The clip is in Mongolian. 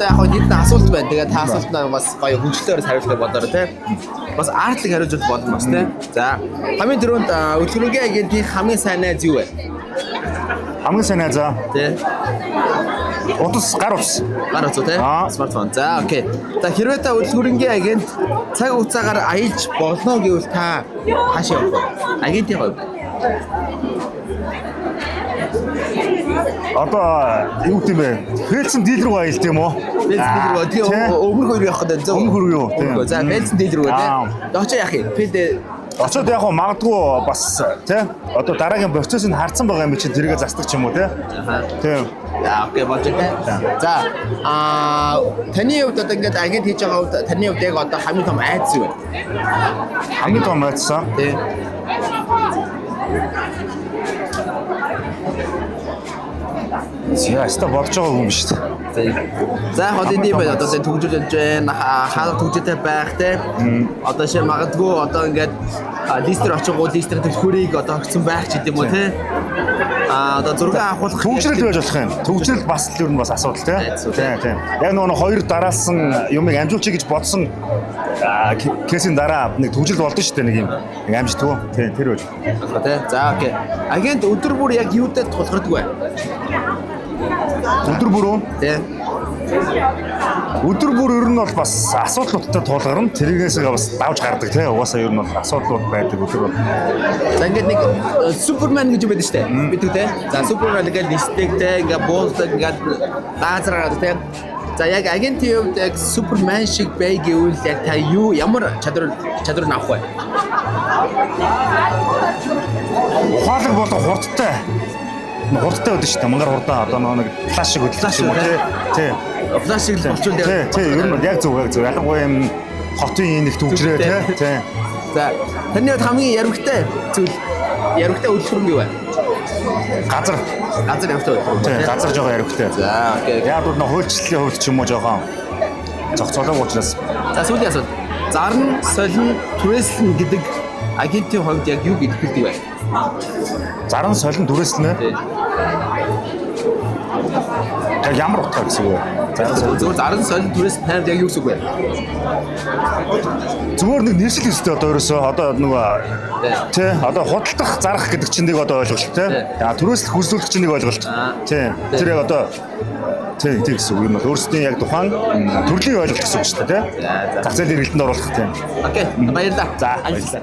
одоо яг нэг асуулт байна. Тэгээд та асуултнаа бас гоё хөгжлөөр хариулах бодороо тий. Бас артлаг хариулж болно бас тий. За хамгийн түрүүнд өдгөрөнгийн агентийн хамгийн сайн найз юу вэ? Хамгийн сайн найзаа. Тий. Утас гар утас. Гар утас тий. Смартфон. За окей. За хэрвээ та өдгөрөнгийн агент цаг хугацаагаар аялж болно гэвэл та хаашаа явах вэ? Агентийн хувьд. Одоо юу гэм бэ? Фэлсэн дийл рүү аялт юм уу? Фэлсэн дийл рүү тий. Өмнөх хоёр явах гэдэг. Өмнөх хоёр юу? За фэлсэн дийл рүү тий. Очоо яах юм? Фэлдэ очоод яг магадгүй бас тий. Одоо дараагийн процессыг харцсан байгаа юм чинь тэргээ застдаг ч юм уу тий. Тийм. За окей болж байна. За таны хувьд одоо ингээд агент хийж байгаа хувьд таны хувьд яг одоо хамгийн том айдас юу вэ? Хамгийн том айдасаа тий. Яста бодож байгаа юм шүү дээ. За яг одоо энэ юм байна. Одоо төгжүүлж байна. Хаалга төгжөлтэй байх те. Одоо шээ магадгүй одоо ингээд листер очингууд листерийн төлхөрийг одоо өгсөн байх ч гэдэм үү те. Одоо зураг авахулах төгжрөл байж болох юм. Төгжрөл бас л ер нь бас асуудал тийм. Яг нөгөө хоёр дараалсан юмыг амжуулчих гэж бодсон кейсийн дараа нэг төгжрөл болдсон шүү дээ нэг юм. Нэг амжтгүй. Тийм тэр үл. Тийм. За окей. Агент өдөр бүр яг юутай тулгардаг вэ? Өдөр бүр үү? Тийм. Өдөр бүр ер нь бол бас асуудлуудтай тулгарна. Тэрнээс бас давж гардаг тийм. Угаасаа ер нь бол асуудлууд байдаг өдөр бол. За ингээд нэг супермен гэж юм байдаг шүү дээ. Бид тийм. За супермен ингээд листэгтэй ингээд буулдаг ингээд даазраад тийм. За яг агентийн хувьд яг супермен шиг бай гэвэл яг та юу ямар чадвар авах вэ? Ухаалаг болон хурдтай. Хурдтай байдаг шүү дээ. Мангар хурдаа одоо нэг флаш шиг хөдлөж юм уу тий. Флаш шиг л болчихвол тий. Ер нь яг зөв. Ялангуяа юм хотын нэг төгжрээ тий. За таны хувьд хамгийн ярвагтай зүйл ярвагтай хөдөлгөөн юу вэ? Газар явахтай хөдөлгөөн. Тий. Газар жоо ярвагтай. За окей. Яг бол нэг хуульчлалын хувьд ч юм уу жоохон зохицуулах учраас. За сүүлийн асуулт. Зарн, солин, түрээслэн гэдэг агентийн хувьд яг юу гэдэг вэ? Зарн, солин, түрээслэн ээ. Яг ямар утга гэсэн үг вэ? Зарн, солин, түрээслэн танд яг юу гэсэн үг вэ? Зүгээр нэг нэршил өстэй одоо ерөөсөө одоо нөгөө тий одоо худалдах зарах гэдэг чинь нэг одоо ойлголт тий. Түрээслэх хүсүүлэх чинь нэг ойлголт. Тий. Тэр яг одоо тий гэсэн үг юм бол өөрсдийн яг тухайн төрлийн ойлголт гэсэн үг шүү дээ тий. Зах зээлийн эргэлтэнд оруулах тий. Окей. Баярлалаа. За баярлалаа.